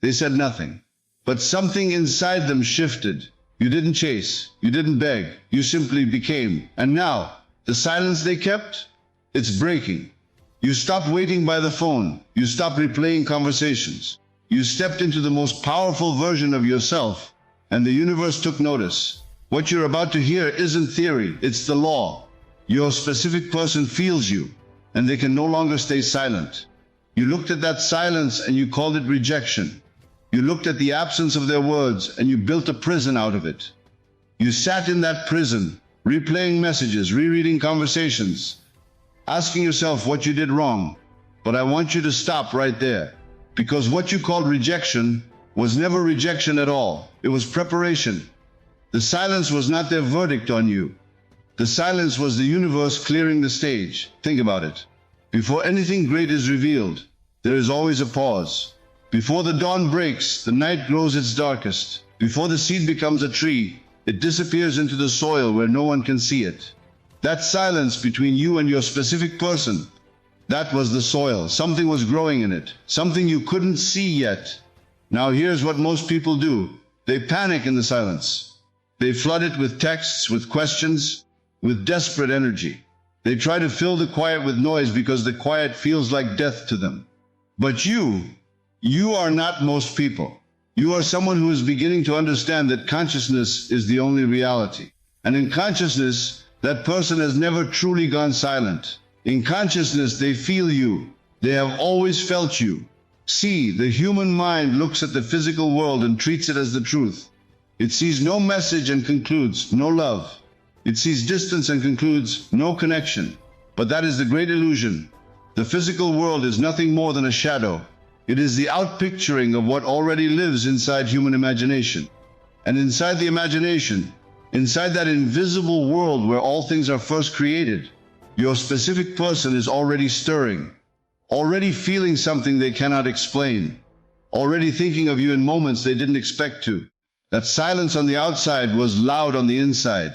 They said nothing. But something inside them shifted. You didn't chase. You didn't beg. You simply became. And now, the silence they kept? It's breaking. You stopped waiting by the phone. You stopped replaying conversations. You stepped into the most powerful version of yourself, and the universe took notice. What you're about to hear isn't theory, it's the law. Your specific person feels you, and they can no longer stay silent. You looked at that silence and you called it rejection. You looked at the absence of their words and you built a prison out of it. You sat in that prison, replaying messages, rereading conversations, asking yourself what you did wrong. But I want you to stop right there, because what you called rejection was never rejection at all. It was preparation. The silence was not their verdict on you. The silence was the universe clearing the stage. Think about it. Before anything great is revealed, there is always a pause. Before the dawn breaks, the night grows its darkest. Before the seed becomes a tree, it disappears into the soil where no one can see it. That silence between you and your specific person, that was the soil. Something was growing in it, something you couldn't see yet. Now here's what most people do. They panic in the silence. They flood it with texts, with questions, with desperate energy. They try to fill the quiet with noise because the quiet feels like death to them. But you are not most people. You are someone who is beginning to understand that consciousness is the only reality. And in consciousness, that person has never truly gone silent. In consciousness, they feel you. They have always felt you. See, the human mind looks at the physical world and treats it as the truth. It sees no message and concludes, no love. It sees distance and concludes, no connection. But that is the great illusion. The physical world is nothing more than a shadow. It is the outpicturing of what already lives inside human imagination. And inside the imagination, inside that invisible world where all things are first created, your specific person is already stirring, already feeling something they cannot explain, already thinking of you in moments they didn't expect to. That silence on the outside was loud on the inside.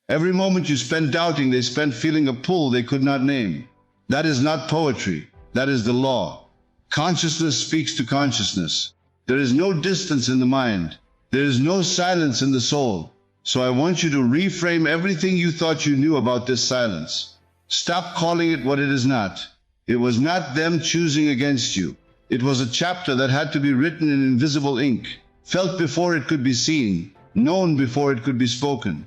Every moment you spent doubting, they spent feeling a pull they could not name. That is not poetry. That is the law. Consciousness speaks to consciousness. There is no distance in the mind. There is no silence in the soul. So I want you to reframe everything you thought you knew about this silence. Stop calling it what it is not. It was not them choosing against you. It was a chapter that had to be written in invisible ink, felt before it could be seen, known before it could be spoken.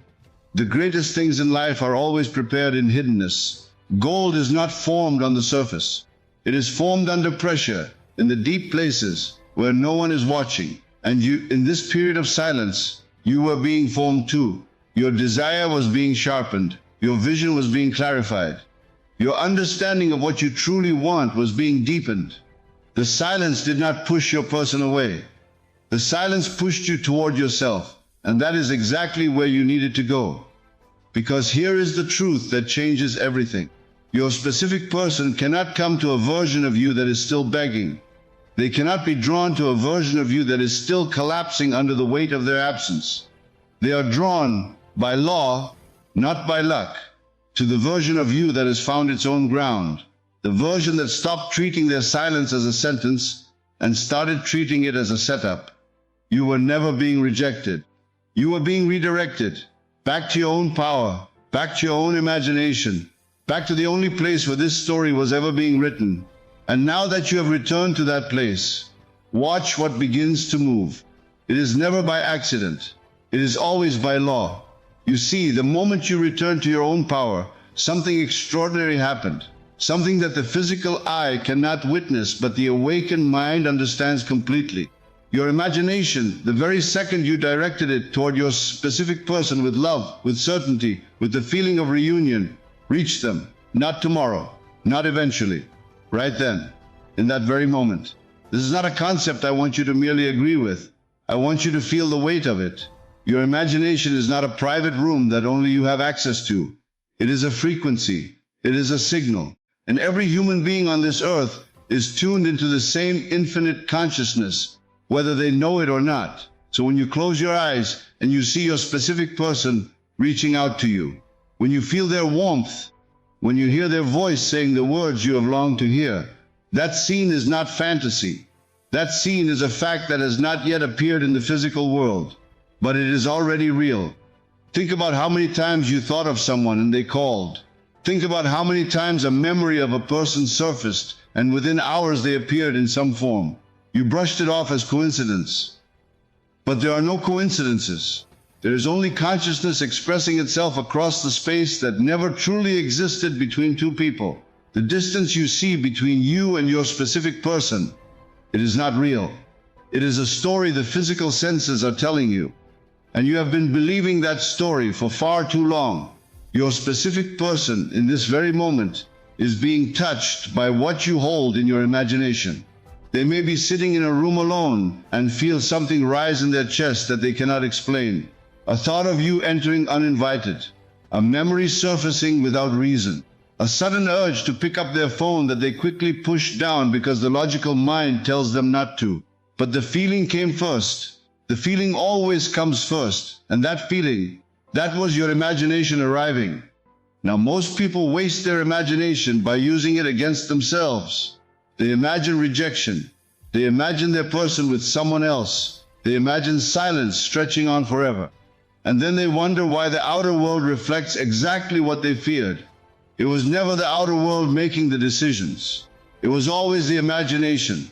The greatest things in life are always prepared in hiddenness. Gold is not formed on the surface. It is formed under pressure, in the deep places where no one is watching. And you, in this period of silence, you were being formed too. Your desire was being sharpened. Your vision was being clarified. Your understanding of what you truly want was being deepened. The silence did not push your person away. The silence pushed you toward yourself, and that is exactly where you needed to go. Because here is the truth that changes everything. Your specific person cannot come to a version of you that is still begging. They cannot be drawn to a version of you that is still collapsing under the weight of their absence. They are drawn by law, not by luck, to the version of you that has found its own ground, the version that stopped treating their silence as a sentence and started treating it as a setup. You were never being rejected. You were being redirected, back to your own power, back to your own imagination, back to the only place where this story was ever being written. And now that you have returned to that place, watch what begins to move. It is never by accident. It is always by law. You see, the moment you return to your own power, something extraordinary happened. Something that the physical eye cannot witness, but the awakened mind understands completely. Your imagination, the very second you directed it toward your specific person with love, with certainty, with the feeling of reunion, reached them. Not tomorrow, not eventually. Right then, in that very moment. This is not a concept I want you to merely agree with. I want you to feel the weight of it. Your imagination is not a private room that only you have access to. It is a frequency. It is a signal. And every human being on this earth is tuned into the same infinite consciousness, whether they know it or not. So when you close your eyes and you see your specific person reaching out to you, when you feel their warmth, when you hear their voice saying the words you have longed to hear, that scene is not fantasy. That scene is a fact that has not yet appeared in the physical world, but it is already real. Think about how many times you thought of someone and they called. Think about how many times a memory of a person surfaced and within hours they appeared in some form. You brushed it off as coincidence. But there are no coincidences. There is only consciousness expressing itself across the space that never truly existed between two people. The distance you see between you and your specific person, it is not real. It is a story the physical senses are telling you. And you have been believing that story for far too long. Your specific person in this very moment is being touched by what you hold in your imagination. They may be sitting in a room alone and feel something rise in their chest that they cannot explain. A thought of you entering uninvited. A memory surfacing without reason. A sudden urge to pick up their phone that they quickly push down because the logical mind tells them not to. But the feeling came first. The feeling always comes first. And that feeling, that was your imagination arriving. Now most people waste their imagination by using it against themselves. They imagine rejection. They imagine their person with someone else. They imagine silence stretching on forever. And then they wonder why the outer world reflects exactly what they feared. It was never the outer world making the decisions. It was always the imagination.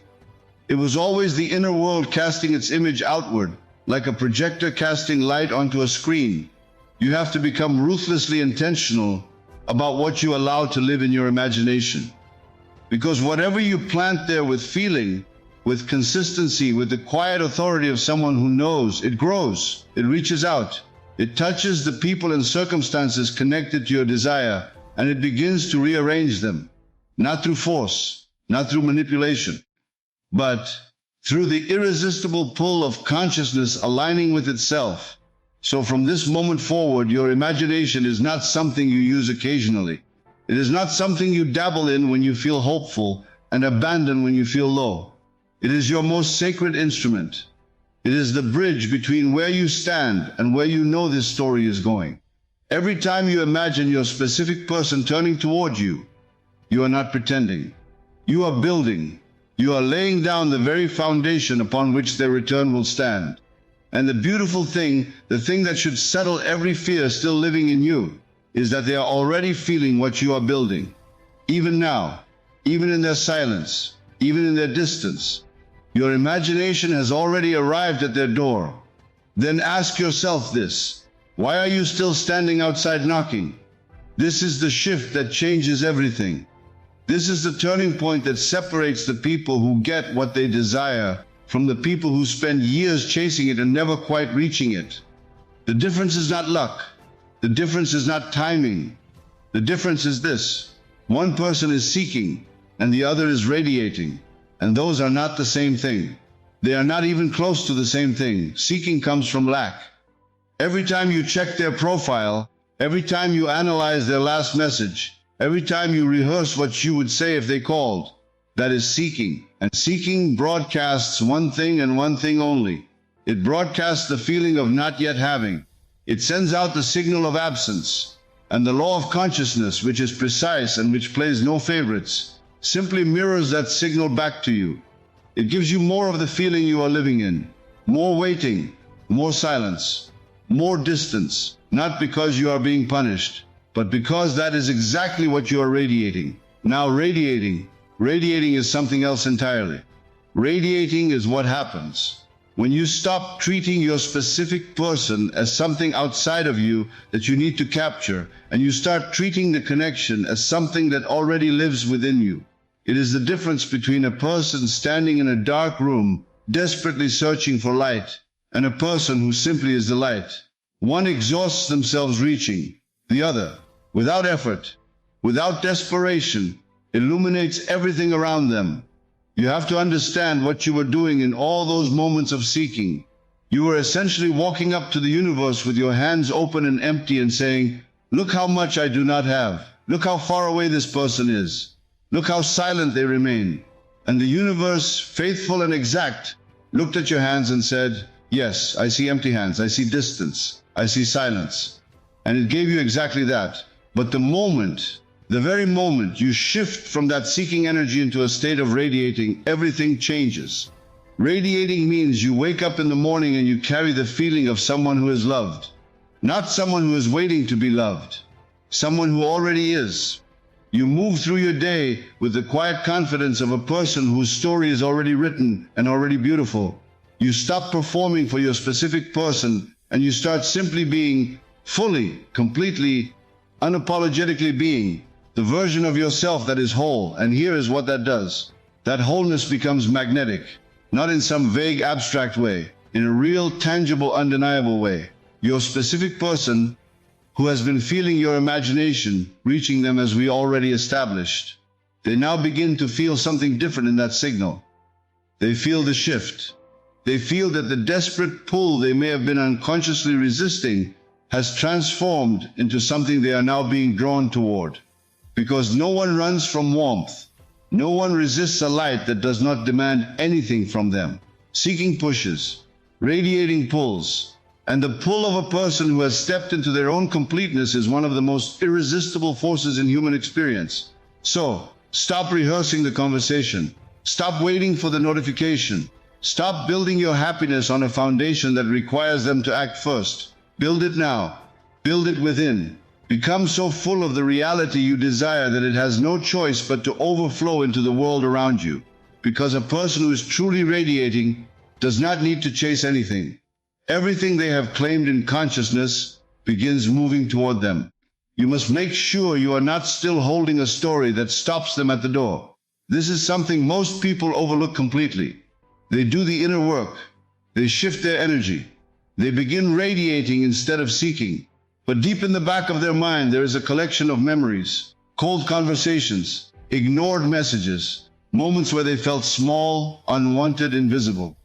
It was always the inner world casting its image outward, like a projector casting light onto a screen. You have to become ruthlessly intentional about what you allow to live in your imagination. Because whatever you plant there with feeling, with consistency, with the quiet authority of someone who knows, it grows, it reaches out, it touches the people and circumstances connected to your desire, and it begins to rearrange them, not through force, not through manipulation, but through the irresistible pull of consciousness aligning with itself. So from this moment forward, your imagination is not something you use occasionally. It is not something you dabble in when you feel hopeful and abandon when you feel low. It is your most sacred instrument. It is the bridge between where you stand and where you know this story is going. Every time you imagine your specific person turning toward you, you are not pretending. You are building. You are laying down the very foundation upon which their return will stand. And the beautiful thing, the thing that should settle every fear still living in you, is that they are already feeling what you are building. Even now, even in their silence, even in their distance, your imagination has already arrived at their door. Then ask yourself this. Why are you still standing outside knocking? This is the shift that changes everything. This is the turning point that separates the people who get what they desire from the people who spend years chasing it and never quite reaching it. The difference is not luck. The difference is not timing. The difference is this. One person is seeking and the other is radiating. And those are not the same thing. They are not even close to the same thing. Seeking comes from lack. Every time you check their profile, every time you analyze their last message, every time you rehearse what you would say if they called, that is seeking. And seeking broadcasts one thing and one thing only. It broadcasts the feeling of not yet having. It sends out the signal of absence. And the law of consciousness, which is precise and which plays no favorites, simply mirrors that signal back to you. It gives you more of the feeling you are living in. More waiting, more silence, more distance, not because you are being punished, but because that is exactly what you are radiating. Now radiating is something else entirely. Radiating is what happens when you stop treating your specific person as something outside of you that you need to capture, and you start treating the connection as something that already lives within you. It is the difference between a person standing in a dark room, desperately searching for light, and a person who simply is the light. One exhausts themselves reaching. The other, without effort, without desperation, illuminates everything around them. You have to understand what you were doing in all those moments of seeking. You were essentially walking up to the universe with your hands open and empty and saying, "Look how much I do not have. Look how far away this person is. Look how silent they remain." And the universe, faithful and exact, looked at your hands and said, "Yes, I see empty hands. I see distance. I see silence." And it gave you exactly that. But the very moment you shift from that seeking energy into a state of radiating, everything changes. Radiating means you wake up in the morning and you carry the feeling of someone who is loved. Not someone who is waiting to be loved. Someone who already is. You move through your day with the quiet confidence of a person whose story is already written and already beautiful. You stop performing for your specific person and you start simply being, fully, completely, unapologetically being the version of yourself that is whole. And here is what that does. That wholeness becomes magnetic, not in some vague abstract way, in a real, tangible, undeniable way. Your specific person who has been feeling your imagination, reaching them as we already established. They now begin to feel something different in that signal. They feel the shift. They feel that the desperate pull they may have been unconsciously resisting has transformed into something they are now being drawn toward. Because no one runs from warmth. No one resists a light that does not demand anything from them. Seeking pushes, radiating pulls. And the pull of a person who has stepped into their own completeness is one of the most irresistible forces in human experience. So, stop rehearsing the conversation. Stop waiting for the notification. Stop building your happiness on a foundation that requires them to act first. Build it now. Build it within. Become so full of the reality you desire that it has no choice but to overflow into the world around you. Because a person who is truly radiating does not need to chase anything. Everything they have claimed in consciousness begins moving toward them. You must make sure you are not still holding a story that stops them at the door. This is something most people overlook completely. They do the inner work. They shift their energy. They begin radiating instead of seeking. But deep in the back of their mind, there is a collection of memories, cold conversations, ignored messages, moments where they felt small, unwanted, invisible.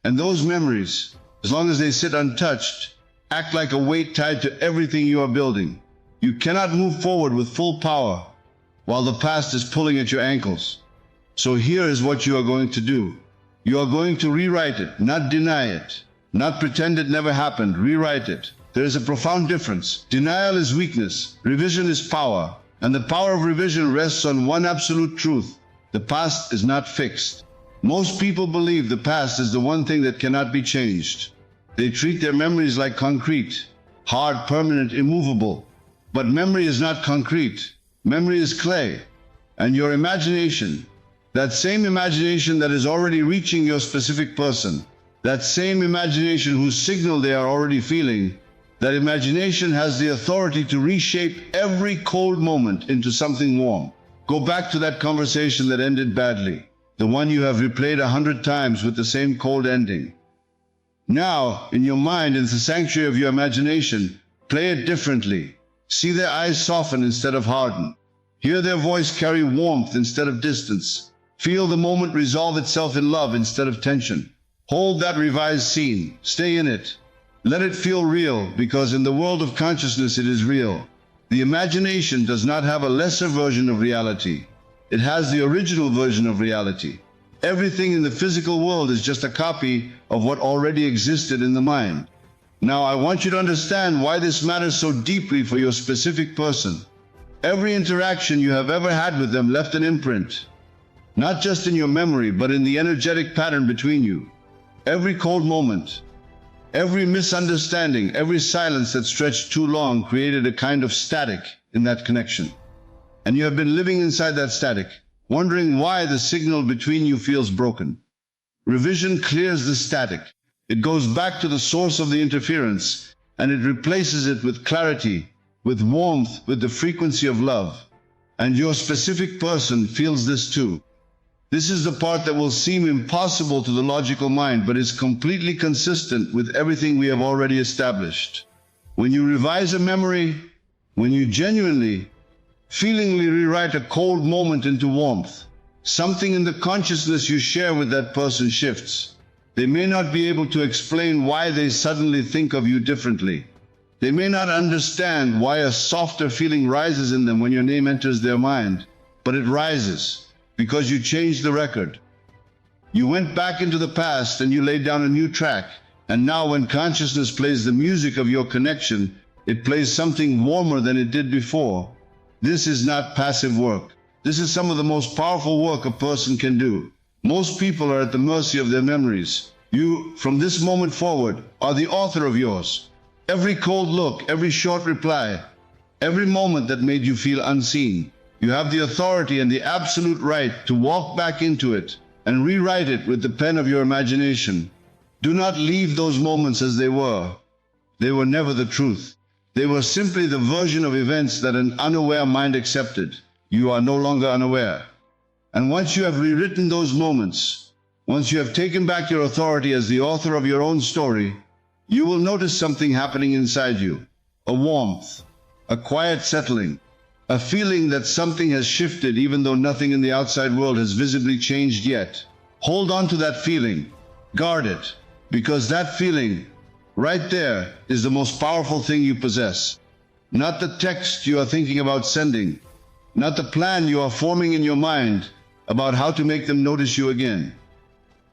And those memories, as long as they sit untouched, act like a weight tied to everything you are building. You cannot move forward with full power while the past is pulling at your ankles. So here is what you are going to do. You are going to rewrite it, not deny it. Not pretend it never happened, rewrite it. There is a profound difference. Denial is weakness, revision is power. And the power of revision rests on one absolute truth. The past is not fixed. Most people believe the past is the one thing that cannot be changed. They treat their memories like concrete, hard, permanent, immovable. But memory is not concrete. Memory is clay. And your imagination, that same imagination that is already reaching your specific person, that same imagination whose signal they are already feeling, that imagination has the authority to reshape every cold moment into something warm. Go back to that conversation that ended badly. The one you have replayed 100 times with the same cold ending. Now, in your mind, in the sanctuary of your imagination, play it differently. See their eyes soften instead of harden. Hear their voice carry warmth instead of distance. Feel the moment resolve itself in love instead of tension. Hold that revised scene. Stay in it. Let it feel real, because in the world of consciousness it is real. The imagination does not have a lesser version of reality. It has the original version of reality. Everything in the physical world is just a copy of what already existed in the mind. Now I want you to understand why this matters so deeply for your specific person. Every interaction you have ever had with them left an imprint. Not just in your memory, but in the energetic pattern between you. Every cold moment, every misunderstanding, every silence that stretched too long created a kind of static in that connection. And you have been living inside that static, wondering why the signal between you feels broken. Revision clears the static. It goes back to the source of the interference, and it replaces it with clarity, with warmth, with the frequency of love. And your specific person feels this too. This is the part that will seem impossible to the logical mind, but is completely consistent with everything we have already established. When you revise a memory, when you genuinely, feelingly rewrite a cold moment into warmth, something in the consciousness you share with that person shifts. They may not be able to explain why they suddenly think of you differently. They may not understand why a softer feeling rises in them when your name enters their mind, but it rises because you changed the record. You went back into the past and you laid down a new track, and now when consciousness plays the music of your connection, it plays something warmer than it did before. This is not passive work. This is some of the most powerful work a person can do. Most people are at the mercy of their memories. You, from this moment forward, are the author of yours. Every cold look, every short reply, every moment that made you feel unseen, you have the authority and the absolute right to walk back into it and rewrite it with the pen of your imagination. Do not leave those moments as they were. They were never the truth. They were simply the version of events that an unaware mind accepted. You are no longer unaware. And once you have rewritten those moments, once you have taken back your authority as the author of your own story, you will notice something happening inside you. A warmth, a quiet settling, a feeling that something has shifted even though nothing in the outside world has visibly changed yet. Hold on to that feeling. Guard it, because that feeling, right there, is the most powerful thing you possess. Not the text you are thinking about sending, not the plan you are forming in your mind about how to make them notice you again,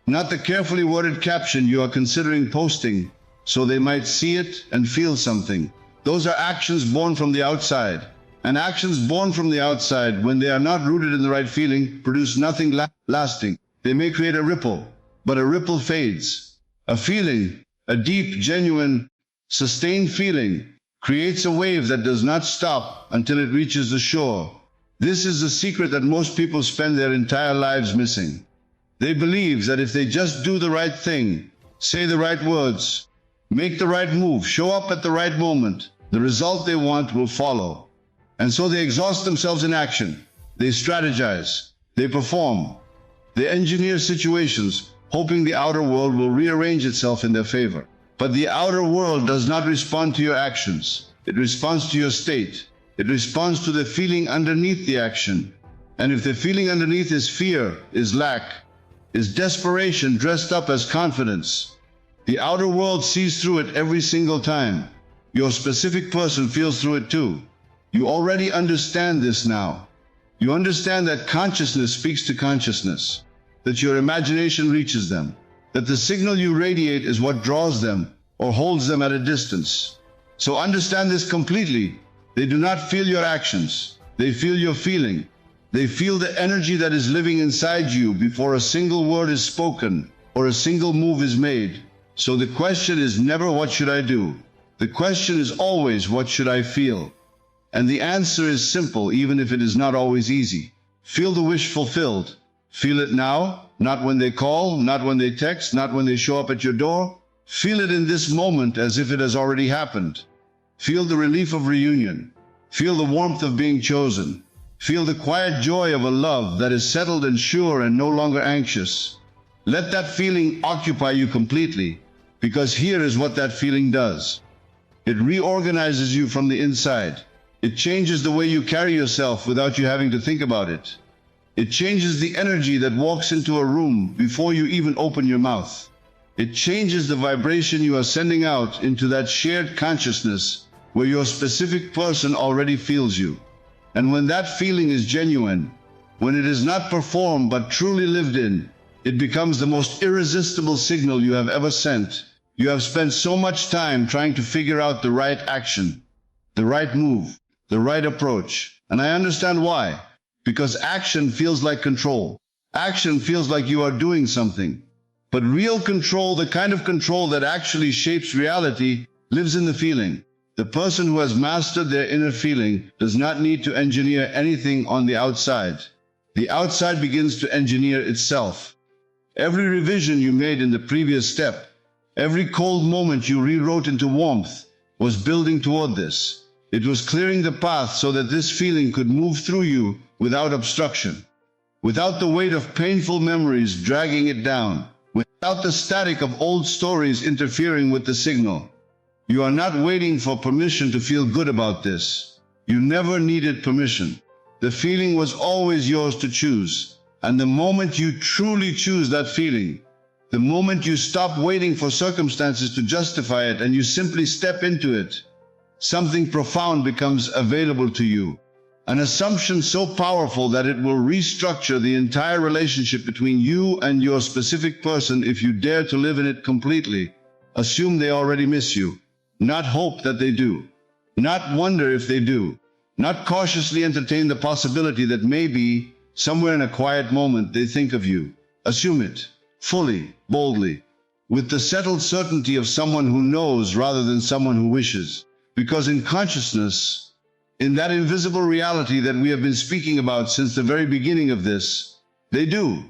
not the carefully worded caption you are considering posting so they might see it and feel something. Those are actions born from the outside. And actions born from the outside, when they are not rooted in the right feeling, produce nothing lasting. They may create a ripple, but a ripple fades. A feeling, a deep, genuine, sustained feeling, creates a wave that does not stop until it reaches the shore. This is the secret that most people spend their entire lives missing. They believe that if they just do the right thing, say the right words, make the right move, show up at the right moment, the result they want will follow. And so they exhaust themselves in action. They strategize. They perform. They engineer situations, hoping the outer world will rearrange itself in their favor. But the outer world does not respond to your actions. It responds to your state. It responds to the feeling underneath the action. And if the feeling underneath is fear, is lack, is desperation dressed up as confidence, the outer world sees through it every single time. Your specific person feels through it too. You already understand this now. You understand that consciousness speaks to consciousness, that your imagination reaches them, that the signal you radiate is what draws them or holds them at a distance. So understand this completely. They do not feel your actions. They feel your feeling. They feel the energy that is living inside you before a single word is spoken or a single move is made. So the question is never what should I do? The question is always what should I feel? And the answer is simple, even if it is not always easy. Feel the wish fulfilled. Feel it now, not when they call, not when they text, not when they show up at your door. Feel it in this moment as if it has already happened. Feel the relief of reunion. Feel the warmth of being chosen. Feel the quiet joy of a love that is settled and sure and no longer anxious. Let that feeling occupy you completely, because here is what that feeling does. It reorganizes you from the inside. It changes the way you carry yourself without you having to think about it. It changes the energy that walks into a room before you even open your mouth. It changes the vibration you are sending out into that shared consciousness where your specific person already feels you. And when that feeling is genuine, when it is not performed but truly lived in, it becomes the most irresistible signal you have ever sent. You have spent so much time trying to figure out the right action, the right move, the right approach. And I understand why. Because action feels like control. Action feels like you are doing something. But real control, the kind of control that actually shapes reality, lives in the feeling. The person who has mastered their inner feeling does not need to engineer anything on the outside. The outside begins to engineer itself. Every revision you made in the previous step, every cold moment you rewrote into warmth, was building toward this. It was clearing the path so that this feeling could move through you without obstruction, without the weight of painful memories dragging it down, without the static of old stories interfering with the signal. You are not waiting for permission to feel good about this. You never needed permission. The feeling was always yours to choose. And the moment you truly choose that feeling, the moment you stop waiting for circumstances to justify it and you simply step into it, something profound becomes available to you. An assumption so powerful that it will restructure the entire relationship between you and your specific person if you dare to live in it completely. Assume they already miss you. Not hope that they do. Not wonder if they do. Not cautiously entertain the possibility that maybe, somewhere in a quiet moment, they think of you. Assume it, fully, boldly, with the settled certainty of someone who knows rather than someone who wishes. Because in consciousness, in that invisible reality that we have been speaking about since the very beginning of this, they do.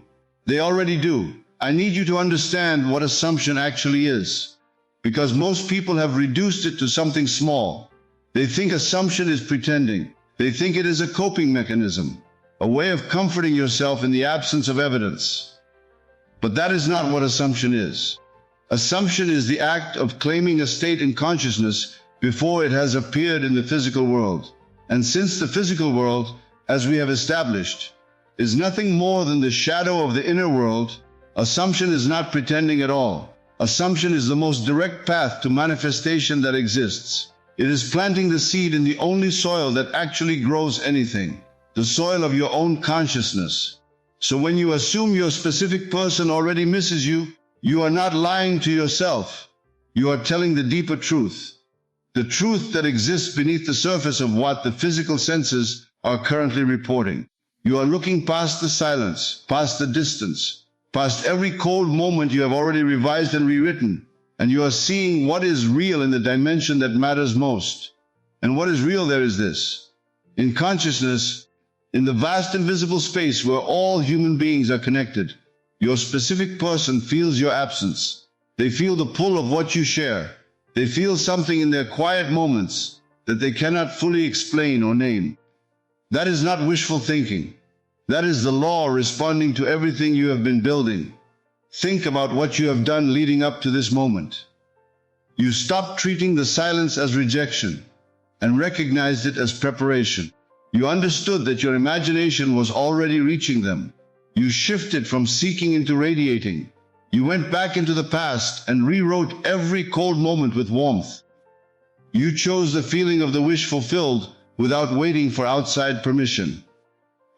They already do. I need you to understand what assumption actually is, because most people have reduced it to something small. They think assumption is pretending. They think it is a coping mechanism, a way of comforting yourself in the absence of evidence. But that is not what assumption is. Assumption is the act of claiming a state in consciousness before it has appeared in the physical world. And since the physical world, as we have established, is nothing more than the shadow of the inner world, assumption is not pretending at all. Assumption is the most direct path to manifestation that exists. It is planting the seed in the only soil that actually grows anything, the soil of your own consciousness. So when you assume your specific person already misses you, you are not lying to yourself. You are telling the deeper truth. The truth that exists beneath the surface of what the physical senses are currently reporting. You are looking past the silence, past the distance, past every cold moment you have already revised and rewritten, and you are seeing what is real in the dimension that matters most. And what is real there is this. In consciousness, in the vast invisible space where all human beings are connected, your specific person feels your absence. They feel the pull of what you share. They feel something in their quiet moments that they cannot fully explain or name. That is not wishful thinking. That is the law responding to everything you have been building. Think about what you have done leading up to this moment. You stopped treating the silence as rejection and recognized it as preparation. You understood that your imagination was already reaching them. You shifted from seeking into radiating. You went back into the past and rewrote every cold moment with warmth. You chose the feeling of the wish fulfilled without waiting for outside permission.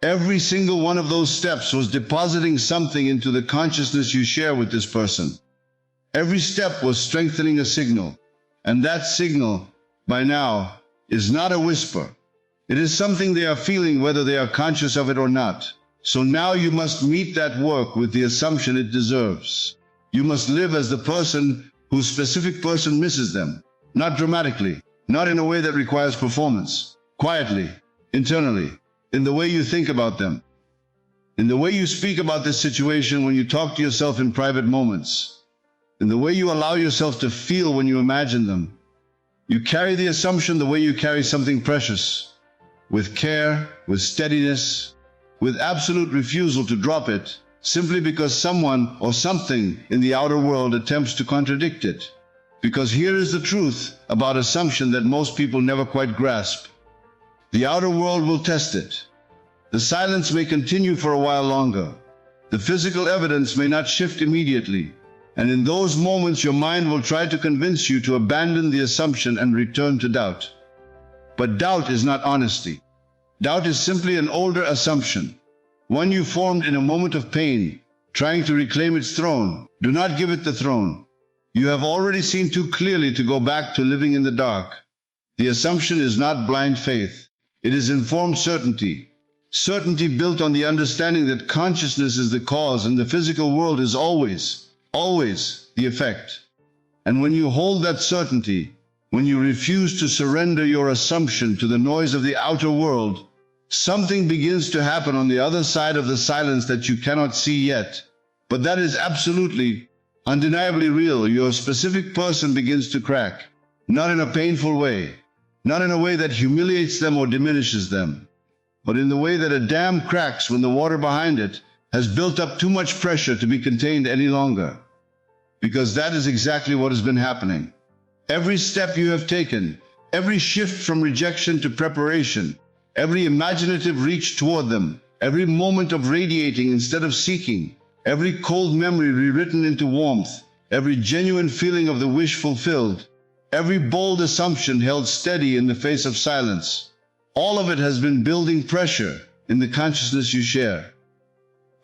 Every single one of those steps was depositing something into the consciousness you share with this person. Every step was strengthening a signal, and that signal, by now, is not a whisper. It is something they are feeling whether they are conscious of it or not. So now you must meet that work with the assumption it deserves. You must live as the person whose specific person misses them. Not dramatically, not in a way that requires performance. Quietly, internally, in the way you think about them. In the way you speak about this situation when you talk to yourself in private moments. In the way you allow yourself to feel when you imagine them. You carry the assumption the way you carry something precious. With care, with steadiness, with absolute refusal to drop it, simply because someone or something in the outer world attempts to contradict it. Because here is the truth about assumption that most people never quite grasp. The outer world will test it. The silence may continue for a while longer. The physical evidence may not shift immediately. And in those moments your mind will try to convince you to abandon the assumption and return to doubt. But doubt is not honesty. Doubt is simply an older assumption, one you formed in a moment of pain, trying to reclaim its throne. Do not give it the throne. You have already seen too clearly to go back to living in the dark. The assumption is not blind faith. It is informed certainty. Certainty built on the understanding that consciousness is the cause and the physical world is always the effect. And when you hold that certainty, when you refuse to surrender your assumption to the noise of the outer world, something begins to happen on the other side of the silence that you cannot see yet. But that is absolutely, undeniably real. Your specific person begins to crack, not in a painful way, not in a way that humiliates them or diminishes them, but in the way that a dam cracks when the water behind it has built up too much pressure to be contained any longer. Because that is exactly what has been happening. Every step you have taken, every shift from rejection to preparation, every imaginative reach toward them, every moment of radiating instead of seeking, every cold memory rewritten into warmth, every genuine feeling of the wish fulfilled, every bold assumption held steady in the face of silence, all of it has been building pressure in the consciousness you share.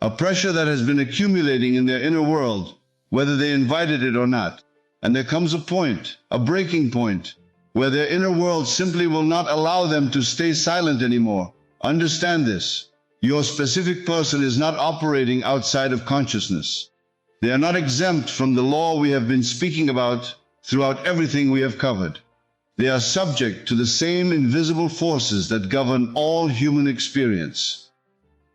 A pressure that has been accumulating in their inner world, whether they invited it or not. And there comes a point, a breaking point, where their inner world simply will not allow them to stay silent anymore. Understand this. Your specific person is not operating outside of consciousness. They are not exempt from the law we have been speaking about throughout everything we have covered. They are subject to the same invisible forces that govern all human experience.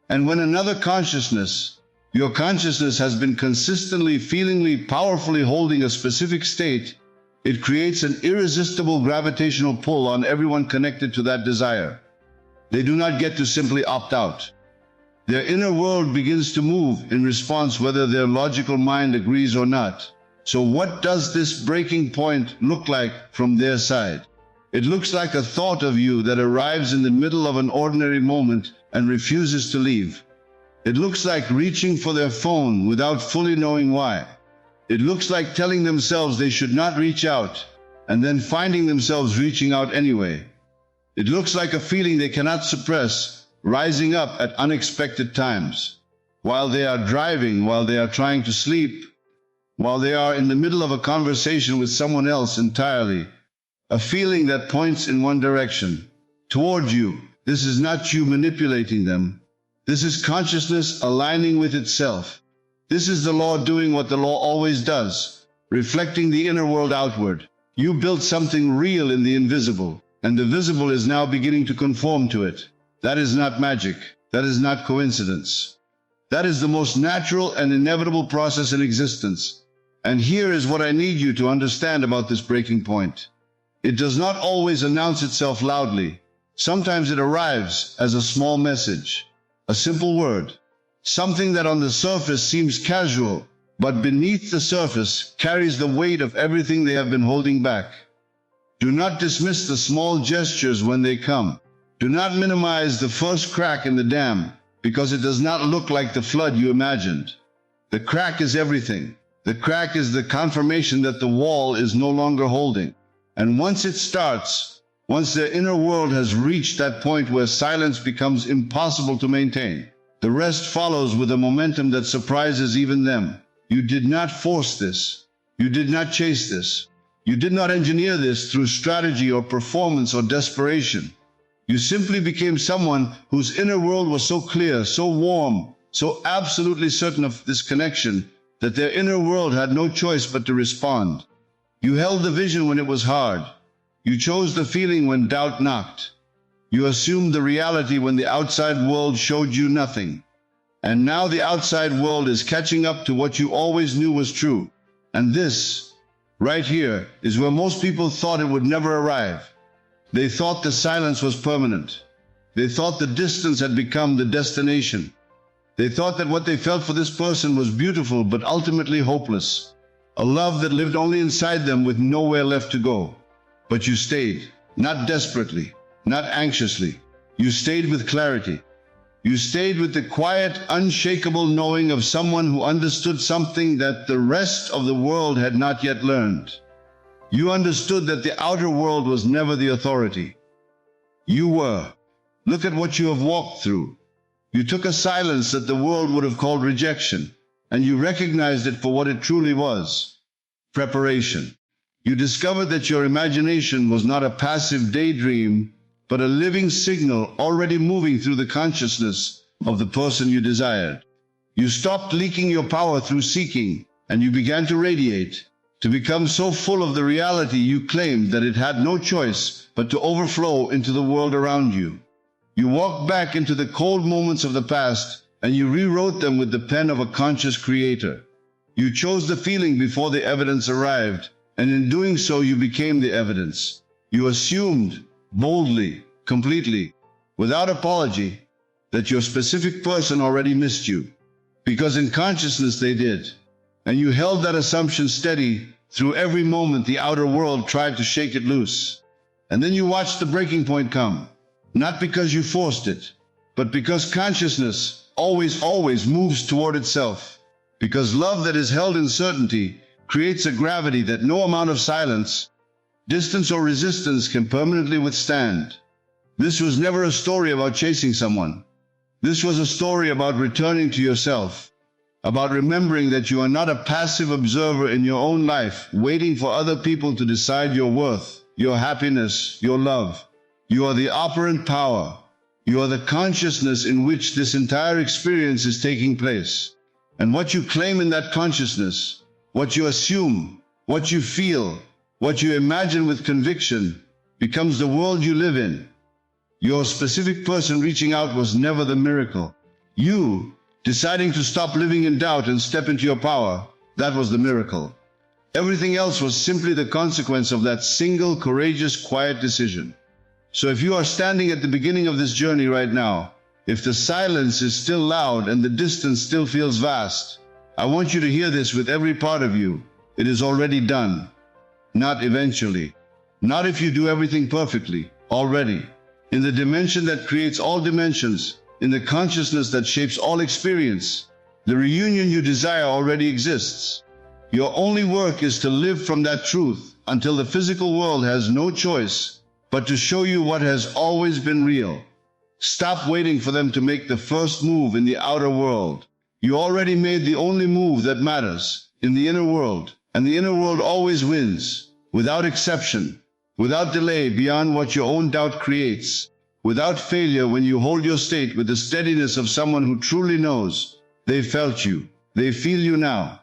And when another consciousness, your consciousness, has been consistently, feelingly, powerfully holding a specific state, it creates an irresistible gravitational pull on everyone connected to that desire. They do not get to simply opt out. Their inner world begins to move in response whether their logical mind agrees or not. So what does this breaking point look like from their side? It looks like a thought of you that arrives in the middle of an ordinary moment and refuses to leave. It looks like reaching for their phone without fully knowing why. It looks like telling themselves they should not reach out, and then finding themselves reaching out anyway. It looks like a feeling they cannot suppress, rising up at unexpected times. While they are driving, while they are trying to sleep, while they are in the middle of a conversation with someone else entirely. A feeling that points in one direction, toward you. This is not you manipulating them. This is consciousness aligning with itself. This is the law doing what the law always does, reflecting the inner world outward. You built something real in the invisible, and the visible is now beginning to conform to it. That is not magic. That is not coincidence. That is the most natural and inevitable process in existence. And here is what I need you to understand about this breaking point. It does not always announce itself loudly. Sometimes it arrives as a small message, a simple word, something that on the surface seems casual, but beneath the surface carries the weight of everything they have been holding back. Do not dismiss the small gestures when they come. Do not minimize the first crack in the dam, because it does not look like the flood you imagined. The crack is everything. The crack is the confirmation that the wall is no longer holding. And once it starts, once their inner world has reached that point where silence becomes impossible to maintain, the rest follows with a momentum that surprises even them. You did not force this. You did not chase this. You did not engineer this through strategy or performance or desperation. You simply became someone whose inner world was so clear, so warm, so absolutely certain of this connection that their inner world had no choice but to respond. You held the vision when it was hard. You chose the feeling when doubt knocked. You assumed the reality when the outside world showed you nothing. And now the outside world is catching up to what you always knew was true. And this, right here, is where most people thought it would never arrive. They thought the silence was permanent. They thought the distance had become the destination. They thought that what they felt for this person was beautiful but ultimately hopeless. A love that lived only inside them with nowhere left to go. But you stayed, not desperately, not anxiously. You stayed with clarity. You stayed with the quiet, unshakable knowing of someone who understood something that the rest of the world had not yet learned. You understood that the outer world was never the authority. You were. Look at what you have walked through. You took a silence that the world would have called rejection, and you recognized it for what it truly was: preparation. You discovered that your imagination was not a passive daydream, but a living signal already moving through the consciousness of the person you desired. You stopped leaking your power through seeking, and you began to radiate, to become so full of the reality you claimed that it had no choice but to overflow into the world around you. You walked back into the cold moments of the past, and you rewrote them with the pen of a conscious creator. You chose the feeling before the evidence arrived, and in doing so you became the evidence. You assumed, boldly, completely, without apology, that your specific person already missed you, because in consciousness they did. And you held that assumption steady through every moment the outer world tried to shake it loose. And then you watched the breaking point come, not because you forced it, but because consciousness always moves toward itself. Because love that is held in certainty creates a gravity that no amount of silence, distance, or resistance can permanently withstand. This was never a story about chasing someone. This was a story about returning to yourself, about remembering that you are not a passive observer in your own life, waiting for other people to decide your worth, your happiness, your love. You are the operant power. You are the consciousness in which this entire experience is taking place. And what you claim in that consciousness, what you assume, what you feel, what you imagine with conviction, becomes the world you live in. Your specific person reaching out was never the miracle. You, deciding to stop living in doubt and step into your power, that was the miracle. Everything else was simply the consequence of that single, courageous, quiet decision. So if you are standing at the beginning of this journey right now, if the silence is still loud and the distance still feels vast, I want you to hear this with every part of you. It is already done. Not eventually. Not if you do everything perfectly. Already. In the dimension that creates all dimensions, in the consciousness that shapes all experience, the reunion you desire already exists. Your only work is to live from that truth until the physical world has no choice but to show you what has always been real. Stop waiting for them to make the first move in the outer world. You already made the only move that matters in the inner world, and the inner world always wins, without exception, without delay beyond what your own doubt creates, without failure when you hold your state with the steadiness of someone who truly knows. They felt you. They feel you now.